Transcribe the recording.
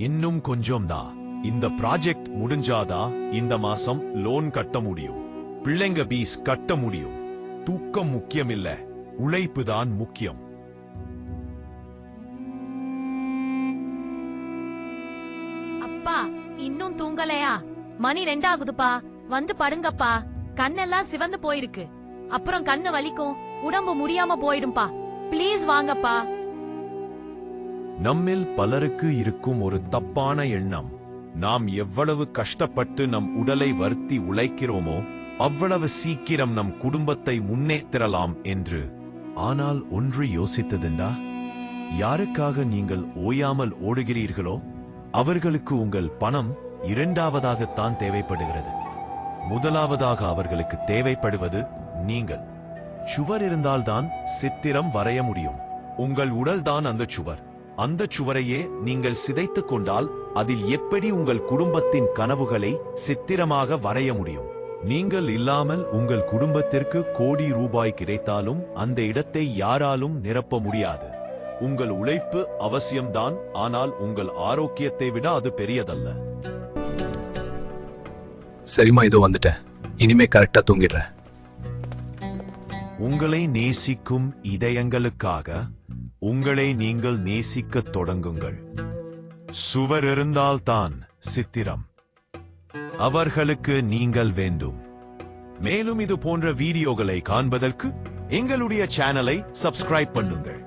இன்னும் கொஞ்சம்தான். இந்த ப்ராஜெக்ட் முடிஞ்சாதா இந்த மாசம் லோன் கட்ட முடியும், பிள்ளைங்க பீஸ் கட்ட முடியும். தூக்கம் முக்கியமில்ல, உழைப்பு தான் முக்கியம். அப்பா இன்னும் தூங்கலையா? மணி 2 ஆகுதுப்பா. வந்து படுங்கப்பா. கண்ணெல்லாம் சிவந்து போயிருக்கு. அப்புறம் கண்ணு வலிக்கும், உடம்பு முடியாம போயிடும்பா. ப்ளீஸ் வாங்கப்பா. நம்மில் பலருக்கு இருக்கும் ஒரு தப்பான எண்ணம், நாம் எவ்வளவு கஷ்டப்பட்டு நம் உடலை வருத்தி உழைக்கிறோமோ அவ்வளவு சீக்கிரம் நம் குடும்பத்தை முன்னேற்றலாம் என்று. ஆனால் ஒன்று யோசித்ததுண்டா? யாருக்காக நீங்கள் ஓயாமல் ஓடுகிறீர்களோ அவர்களுக்கு உங்கள் பணம் இரண்டாவதாகத்தான் தேவைப்படுகிறது. முதலாவதாக அவர்களுக்கு தேவைப்படுவது நீங்கள். சுவர் இருந்தால்தான் சித்திரம் வரைய முடியும். உங்கள் உடல்தான் அந்த சுவர். அந்த சுவரையே நீங்கள் சிதைத்துக் கொண்டால் அதில் எப்படி உங்கள் குடும்பத்தின் கனவுகளை சித்திரமாக வரைய முடியும்? நீங்கள் இல்லாமல் உங்கள் குடும்பத்திற்கு கோடி ரூபாய் கிடைத்தாலும் அந்த இடத்தை யாராலும் நிரப்ப முடியாது. உங்கள் உழைப்பு அவசியம்தான், ஆனால் உங்கள் ஆரோக்கியத்தை விட அது பெரியதல்ல. சரிம்மா, இதோ வந்துட்டேன். இனிமே கரெக்டா தூங்கிடுறேன். உங்களை நேசிக்கும் இதயங்களுக்காக உங்களை நீங்கள் நேசிக்கத் தொடங்குங்கள். சுவர் இருந்தால்தான் சித்திரம். அவர்களுக்கு நீங்கள் வேண்டும். மேலும் இது போன்ற வீடியோகளை காண்பதற்கு எங்களுடைய சேனலை சப்ஸ்கிரைப் பண்ணுங்கள்.